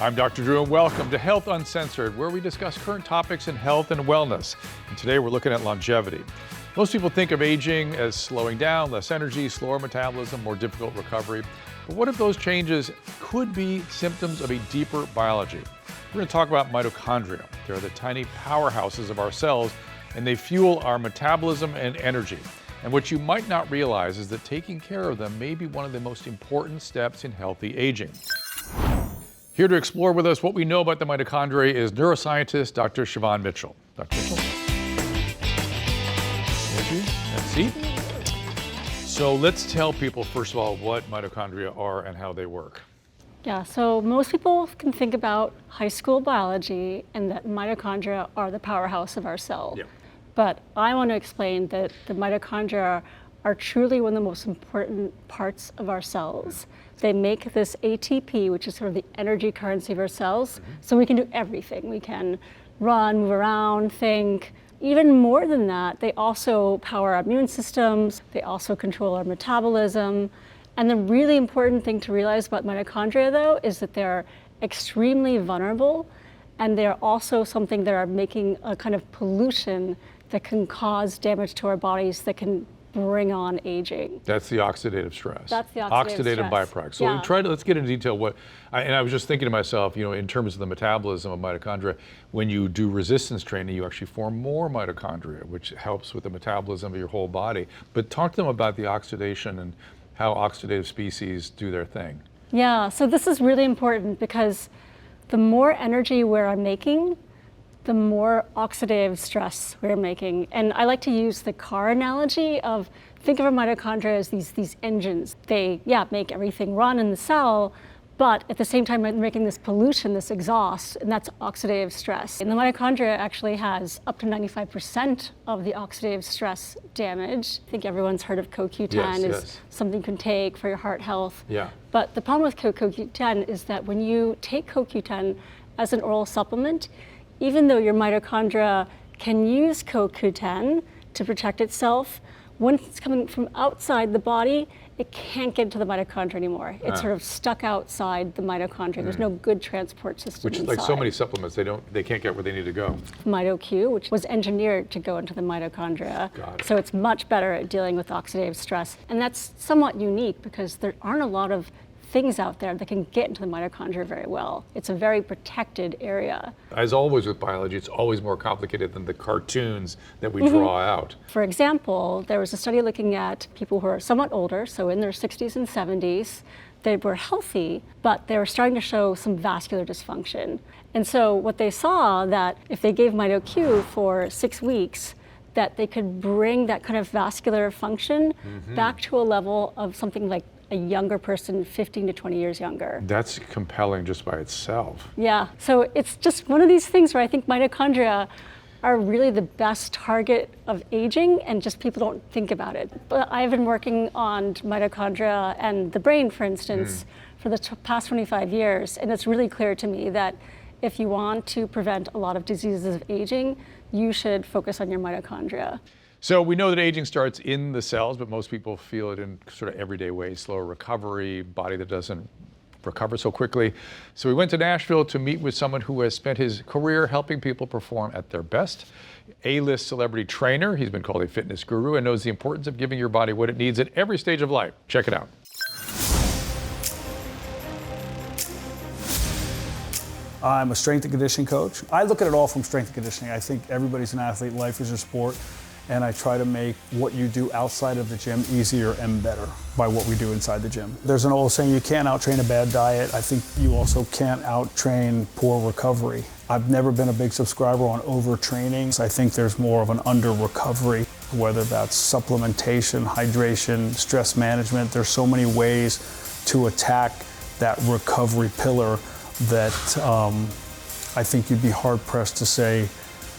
I'm Dr. Drew, and welcome to Health Uncensored, where we discuss current topics in health and wellness. And today we're looking at longevity. Most people think of aging as slowing down, less energy, slower metabolism, more difficult recovery. But what if those changes could be symptoms of a deeper biology? We're going to talk about mitochondria. They're the tiny powerhouses of our cells, and they fuel our metabolism and energy. And what you might not realize is that taking care of them may be one of the most important steps in healthy aging. Here to explore with us what we know about the mitochondria is neuroscientist Dr. Siobhan Mitchell. Dr. Mitchell. Thank you. Have a seat. So let's tell people, first of all, what mitochondria are and how they work. Yeah, so most people can think about high school biology and that mitochondria are the powerhouse of our cell. Yeah. But I want to explain that the mitochondria are truly one of the most important parts of our cells. They make this ATP, which is sort of the energy currency of our cells, so we can do everything. We can run, move around, think. Even more than that, they also power our immune systems, they also control our metabolism. And the really important thing to realize about mitochondria, though, is that they're extremely vulnerable, and they're also something that are making a kind of pollution that can cause damage to our bodies that can bring on aging. That's the oxidative stress. That's the oxidative stress. Byproduct. So let's get into detail I was just thinking to myself, in terms of the metabolism of mitochondria, when you do resistance training, you actually form more mitochondria, which helps with the metabolism of your whole body. But talk to them about the oxidation and how oxidative species do their thing. Yeah, so this is really important because the more energy we're making, the more oxidative stress we're making. And I like to use the car analogy of, think of our mitochondria as these engines. They, make everything run in the cell, but at the same time they're making this pollution, this exhaust, and that's oxidative stress. And the mitochondria actually has up to 95% of the oxidative stress damage. I think everyone's heard of CoQ10 is something you can take for your heart health. Yeah. But the problem with CoQ10 is that when you take CoQ10 as an oral supplement, even though your mitochondria can use CoQ10 to protect itself, when it's coming from outside the body, it can't get to the mitochondria anymore. It's sort of stuck outside the mitochondria. There's no good transport system Which is inside. like so many supplements, they can't get where they need to go. Mito-Q, which was engineered to go into the mitochondria. Got it. So it's much better at dealing with oxidative stress. And that's somewhat unique because there aren't a lot of things out there that can get into the mitochondria very well. It's a very protected area. As always with biology, it's always more complicated than the cartoons that we draw out. For example, there was a study looking at people who are somewhat older, so in their 60s and 70s. They were healthy, but they were starting to show some vascular dysfunction. And so what they saw that if they gave Mito-Q for 6 weeks, that they could bring that kind of vascular function back to a level of something like a younger person, 15 to 20 years younger. That's compelling just by itself. Yeah, so it's just one of these things where I think mitochondria are really the best target of aging, and just people don't think about it. But I've been working on mitochondria and the brain, for instance, for the past 25 years, and it's really clear to me that if you want to prevent a lot of diseases of aging, you should focus on your mitochondria. So we know that aging starts in the cells, but most people feel it in sort of everyday ways, slower recovery, body that doesn't recover so quickly. So we went to Nashville to meet with someone who has spent his career helping people perform at their best. A-list celebrity trainer, he's been called a fitness guru, and knows the importance of giving your body what it needs at every stage of life. Check it out. I'm a strength and conditioning coach. I look at it all from strength and conditioning. I think everybody's an athlete, life is a sport. And I try to make what you do outside of the gym easier and better by what we do inside the gym. There's an old saying, you can't out-train a bad diet. I think you also can't out-train poor recovery. I've never been a big subscriber on overtraining. I think there's more of an under-recovery, whether that's supplementation, hydration, stress management. There's so many ways to attack that recovery pillar that I think you'd be hard-pressed to say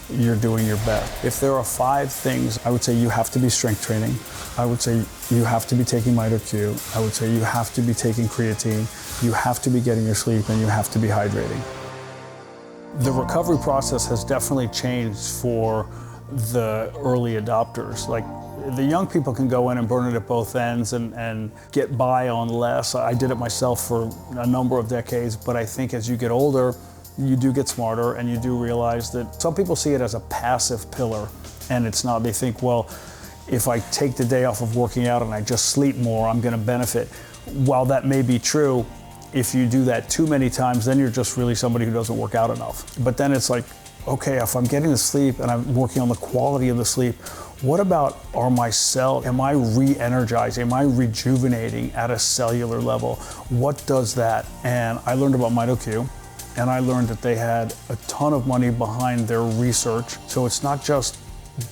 you're doing your best. If there are 5 things, I would say you have to be strength training. I would say you have to be taking Mito-Q. I would say you have to be taking creatine. You have to be getting your sleep, and you have to be hydrating. The recovery process has definitely changed for the early adopters. Like The young people can go in and burn it at both ends and get by on less. I did it myself for a number of decades, but I think as you get older, you do get smarter and you do realize that some people see it as a passive pillar, and it's not. They think, well, if I take the day off of working out and I just sleep more, I'm gonna benefit. While that may be true, if you do that too many times, then you're just really somebody who doesn't work out enough. But then it's like, okay, if I'm getting the sleep and I'm working on the quality of the sleep, what about are my cells, am I re-energizing, am I rejuvenating at a cellular level? What does that? And I learned about MitoQ, and I learned that they had a ton of money behind their research. So it's not just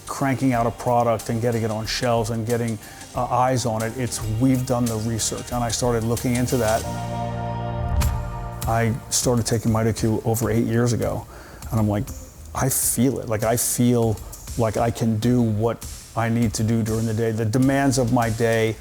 cranking out a product and getting it on shelves and getting eyes on it. It's we've done the research, and I started looking into that. I started taking MitoQ over 8 years ago, and I'm like, I feel it. Like I feel like I can do what I need to do during the day. The demands of my day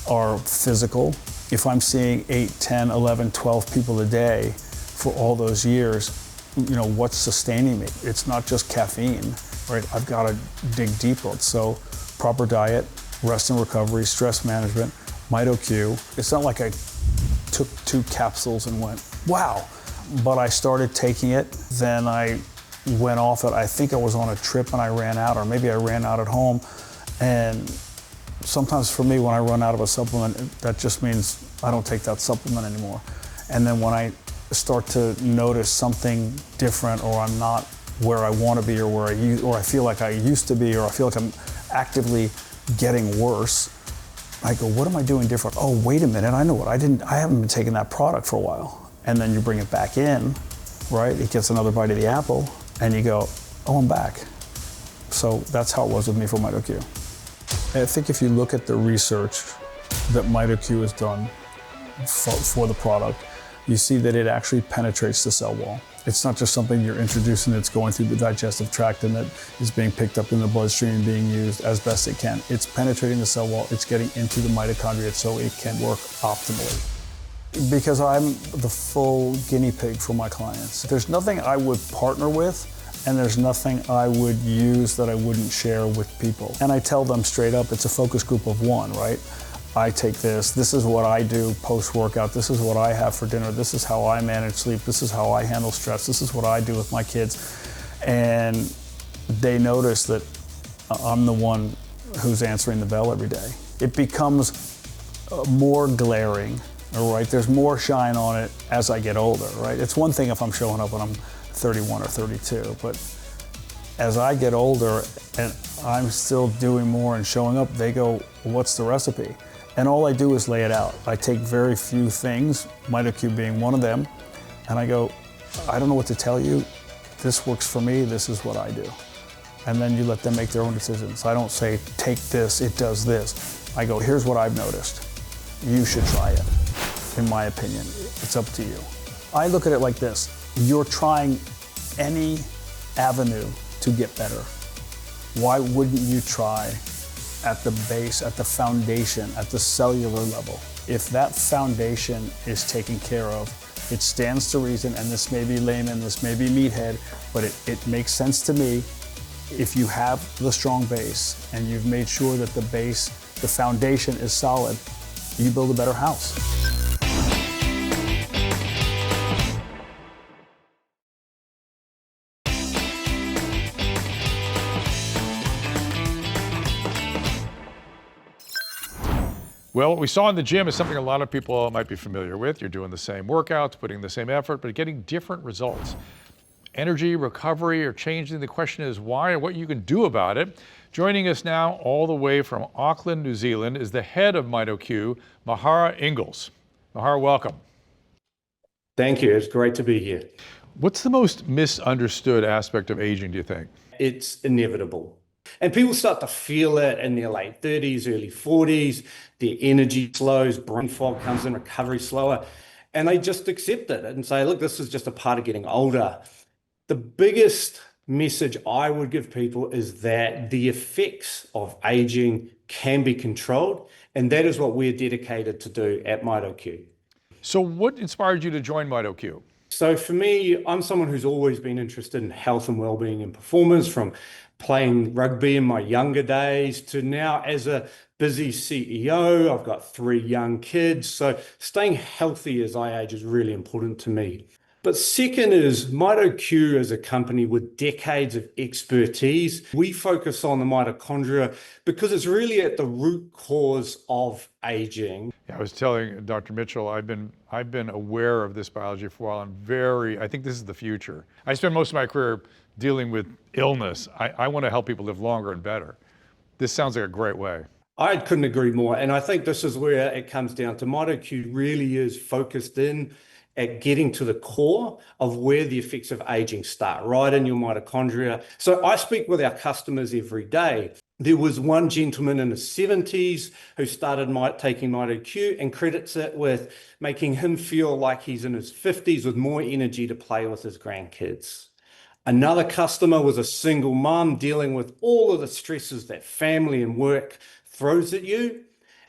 are physical. If I'm seeing 8, 10, 11, 12 people a day for all those years, you know, what's sustaining me? It's not just caffeine, right? I've got to dig deeper. So proper diet, rest and recovery, stress management, MitoQ. It's not like I took 2 capsules and went, wow. But I started taking it, then I went off it. I think I was on a trip and I ran out, or maybe I ran out at home. And sometimes for me, when I run out of a supplement, that just means I don't take that supplement anymore. And then when I start to notice something different, or I'm not where I want to be, or I feel like I used to be, or I feel like I'm actively getting worse, I go, what am I doing different? Oh, wait a minute, I know what I haven't been taking that product for a while. And then you bring it back in, right? It gets another bite of the apple, and you go, oh, I'm back. So that's how it was with me for MitoQ. I think if you look at the research that MitoQ has done for the product, you see that it actually penetrates the cell wall. It's not just something you're introducing that's going through the digestive tract and that is being picked up in the bloodstream and being used as best it can. It's penetrating the cell wall, it's getting into the mitochondria so it can work optimally. Because I'm the full guinea pig for my clients. There's nothing I would partner with, and there's nothing I would use that I wouldn't share with people. And I tell them straight up, it's a focus group of 1, right? I take this is what I do post-workout, this is what I have for dinner, this is how I manage sleep, this is how I handle stress, this is what I do with my kids. And they notice that I'm the one who's answering the bell every day. It becomes more glaring, all right? There's more shine on it as I get older, right? It's one thing if I'm showing up when I'm 31 or 32, but as I get older and I'm still doing more and showing up, they go, what's the recipe? And all I do is lay it out. I take very few things, MitoQ being one of them, and I go, I don't know what to tell you. This works for me, this is what I do. And then you let them make their own decisions. I don't say, take this, it does this. I go, here's what I've noticed. You should try it, in my opinion. It's up to you. I look at it like this. You're trying any avenue to get better. Why wouldn't you try at the base, at the foundation, at the cellular level? If that foundation is taken care of, it stands to reason, and this may be layman, this may be meathead, but it makes sense to me. If you have the strong base and you've made sure that the base, the foundation is solid, you build a better house. Well, what we saw in the gym is something a lot of people might be familiar with. You're doing the same workouts, putting the same effort, but getting different results. Energy, recovery, or changing. The question is why and what you can do about it. Joining us now all the way from Auckland, New Zealand is the head of MitoQ, Mahara Ingalls. Mahara, welcome. Thank you. It's great to be here. What's the most misunderstood aspect of aging, do you think? It's inevitable. And people start to feel it in their late 30s, early 40s. Their energy slows, brain fog comes in, recovery slower. And they just accept it and say, look, this is just a part of getting older. The biggest message I would give people is that the effects of aging can be controlled. And that is what we're dedicated to do at MitoQ. So what inspired you to join MitoQ? So for me, I'm someone who's always been interested in health and well-being and performance from playing rugby in my younger days to now as a busy CEO. I've got 3 young kids. So staying healthy as I age is really important to me. But second is Mito as a company with decades of expertise. We focus on the mitochondria because it's really at the root cause of aging. Yeah, I was telling Dr. Mitchell, I've been aware of this biology for a while. I think this is the future. I spent most of my career dealing with illness. I want to help people live longer and better. This sounds like a great way. I couldn't agree more. And I think this is where it comes down to. Mito really is focused in at getting to the core of where the effects of aging start, right in your mitochondria. So I speak with our customers every day. There was one gentleman in his 70s who started taking Mito and credits it with making him feel like he's in his 50s with more energy to play with his grandkids. Another customer was a single mom dealing with all of the stresses that family and work throws at you.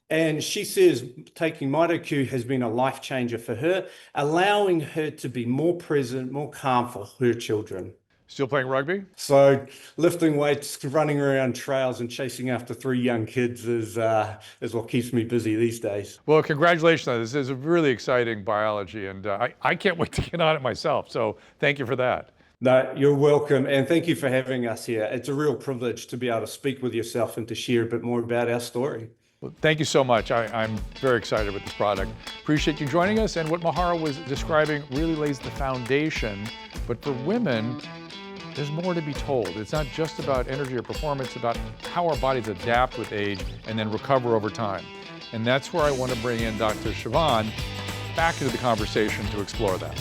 And she says taking Mito has been a life changer for her, allowing her to be more present, more calm for her children. Still playing rugby? So lifting weights, running around trails and chasing after 3 young kids is what keeps me busy these days. Well, congratulations on this. This is a really exciting biology, and I can't wait to get on it myself. So thank you for that. No, you're welcome. And thank you for having us here. It's a real privilege to be able to speak with yourself and to share a bit more about our story. Well, thank you so much. I'm very excited with this product. Appreciate you joining us. And what Mahara was describing really lays the foundation. But for women, there's more to be told. It's not just about energy or performance, it's about how our bodies adapt with age and then recover over time. And that's where I want to bring in Dr. Siobhan back into the conversation to explore that.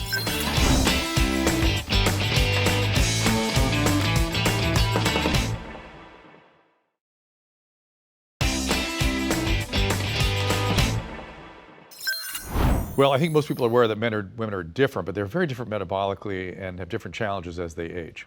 Well, I think most people are aware that women are different, but they're very different metabolically and have different challenges as they age.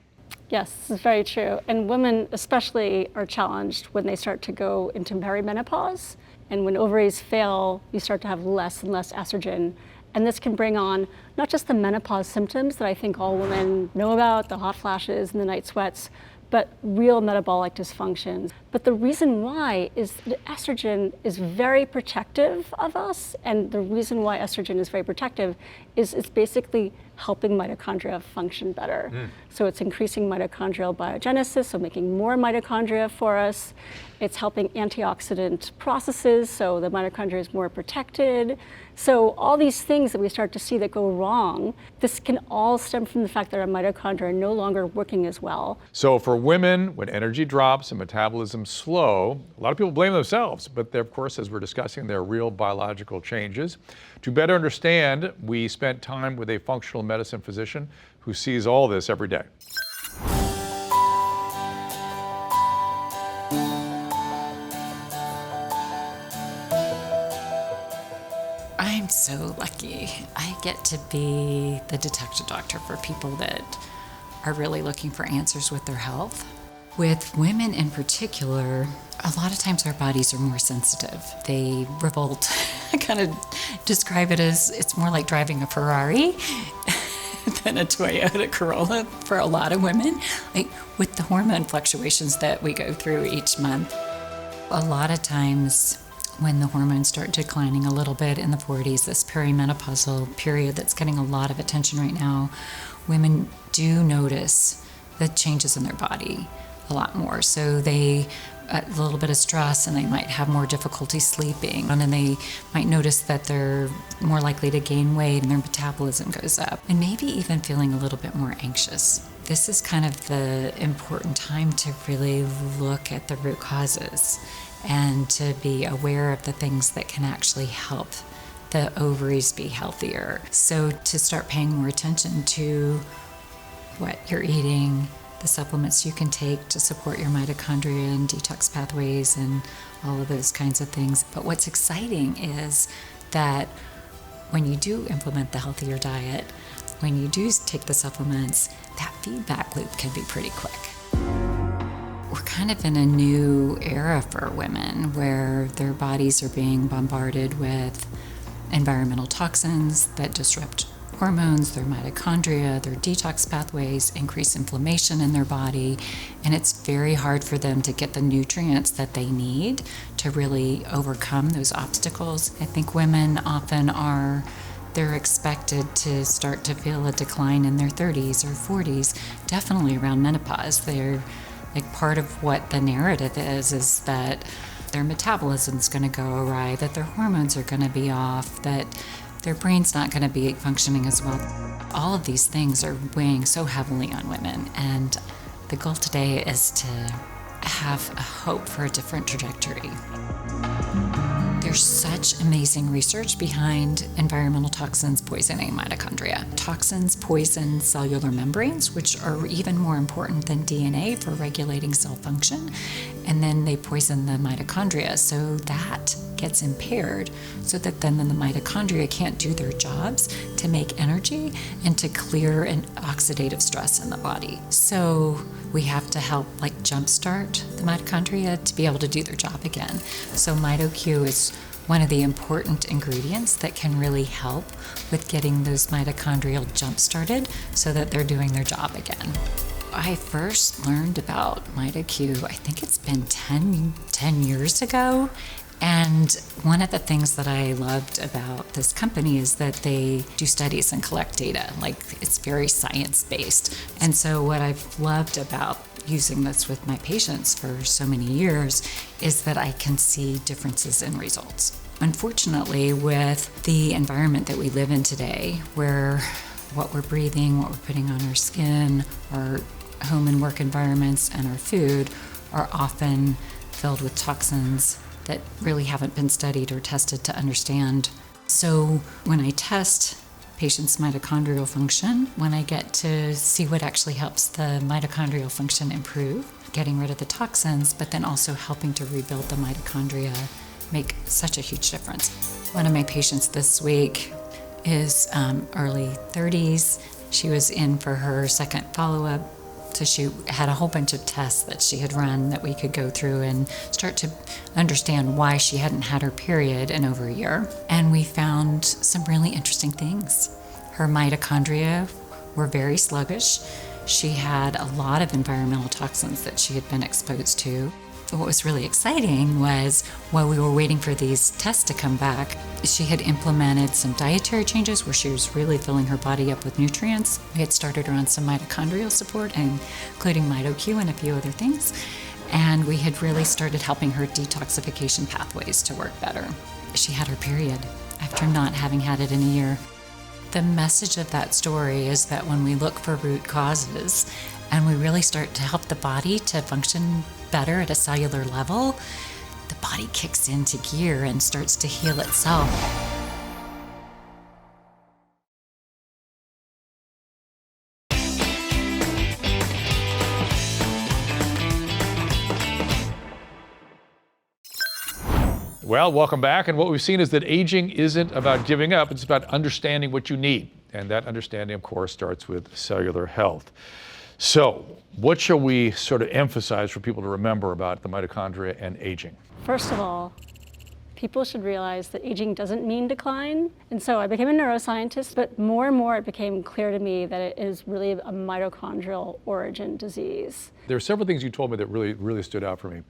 Yes, this is very true. And women especially are challenged when they start to go into perimenopause. And when ovaries fail, you start to have less and less estrogen. And this can bring on not just the menopause symptoms that I think all women know about, the hot flashes and the night sweats, but real metabolic dysfunctions. But the reason why is that estrogen is very protective of us, and the reason why estrogen is very protective is it's basically helping mitochondria function better. So it's increasing mitochondrial biogenesis, so making more mitochondria for us. It's helping antioxidant processes, so the mitochondria is more protected. So all these things that we start to see that go wrong, this can all stem from the fact that our mitochondria are no longer working as well. So for women, when energy drops and metabolism slow, a lot of people blame themselves, but there, of course, as we're discussing, there are real biological changes. To better understand, we spent time with a functional medicine physician who sees all this every day. I'm so lucky. I get to be the detective doctor for people that are really looking for answers with their health. With women in particular, a lot of times our bodies are more sensitive. They revolt. I kind of describe it as it's more like driving a Ferrari than a Toyota Corolla for a lot of women. Like with the hormone fluctuations that we go through each month, a lot of times when the hormones start declining a little bit in the 40s, this perimenopausal period that's getting a lot of attention right now, women do notice the changes in their body a lot more. So they, a little bit of stress, and they might have more difficulty sleeping, and then they might notice that they're more likely to gain weight and their metabolism goes up, and maybe even feeling a little bit more anxious. This is kind of the important time to really look at the root causes and to be aware of the things that can actually help the ovaries be healthier. So to start paying more attention to what you're eating, the supplements you can take to support your mitochondria and detox pathways and all of those kinds of things. But what's exciting is that when you do implement the healthier diet, when you do take the supplements, that feedback loop can be pretty quick. We're kind of in a new era for women where their bodies are being bombarded with environmental toxins that disrupt hormones, their mitochondria, their detox pathways, increase inflammation in their body, and it's very hard for them to get the nutrients that they need to really overcome those obstacles. I think women often they're expected to start to feel a decline in their 30s or 40s, definitely around menopause. They're like, part of what the narrative is that their metabolism's going to go awry, that their hormones are going to be off, that their brain's not going to be functioning as well. All of these things are weighing so heavily on women, and the goal today is to have a hope for a different trajectory. There's such amazing research behind environmental toxins poisoning mitochondria. Toxins poison cellular membranes, which are even more important than DNA for regulating cell function. And then they poison the mitochondria, so that gets impaired, so that then the mitochondria can't do their jobs to make energy and to clear an oxidative stress in the body. So we have to help jumpstart the mitochondria to be able to do their job again. So MitoQ is one of the important ingredients that can really help with getting those mitochondrial jump-started so that they're doing their job again. I first learned about MitoQ, I think it's been 10 years ago. And one of the things that I loved about this company is that they do studies and collect data. It's very science-based. And so what I've loved about using this with my patients for so many years is that I can see differences in results. Unfortunately, with the environment that we live in today, where what we're breathing, what we're putting on our skin, our home and work environments, and our food are often filled with toxins that really haven't been studied or tested to understand. So when I test patients' mitochondrial function, when I get to see what actually helps the mitochondrial function improve, getting rid of the toxins, but then also helping to rebuild the mitochondria, make such a huge difference. One of my patients this week is early 30s. She was in for her second follow-up. So she had a whole bunch of tests that she had run that we could go through and start to understand why she hadn't had her period in over a year. And we found some really interesting things. Her mitochondria were very sluggish. She had a lot of environmental toxins that she had been exposed to. What was really exciting was while we were waiting for these tests to come back, she had implemented some dietary changes where she was really filling her body up with nutrients. We had started her on some mitochondrial support, including MitoQ and a few other things. And we had really started helping her detoxification pathways to work better. She had her period after not having had it in a year. The message of that story is that when we look for root causes and we really start to help the body to function better at a cellular level, the body kicks into gear and starts to heal itself. Well, welcome back. And what we've seen is that aging isn't about giving up, it's about understanding what you need. And that understanding, of course, starts with cellular health. So, what shall we sort of emphasize for people to remember about the mitochondria and aging? First of all, people should realize that aging doesn't mean decline. And so I became a neuroscientist, but more and more it became clear to me that it is really a mitochondrial origin disease. There are several things you told me that really stood out for me.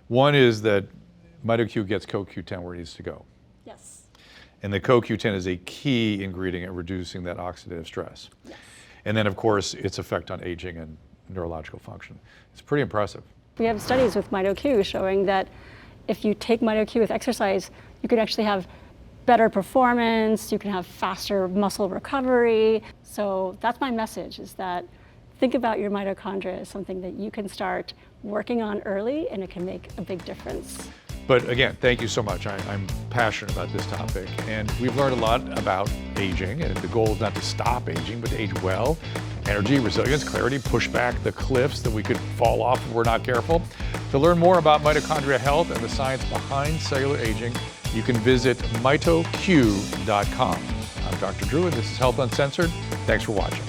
One is that MitoQ gets CoQ10 where it needs to go. Yes. And the CoQ10 is a key ingredient in reducing that oxidative stress. Yes. And then, of course, its effect on aging and neurological function. It's pretty impressive. We have studies with MitoQ showing that if you take MitoQ with exercise, you can actually have better performance, you can have faster muscle recovery. So that's my message, is that think about your mitochondria as something that you can start working on early, and it can make a big difference. But again, thank you so much. I'm passionate about this topic, and we've learned a lot about aging, and the goal is not to stop aging, but to age well. Energy, resilience, clarity, push back the cliffs that we could fall off if we're not careful. To learn more about mitochondria health and the science behind cellular aging, you can visit mitoq.com. I'm Dr. Drew, and this is Health Uncensored. Thanks for watching.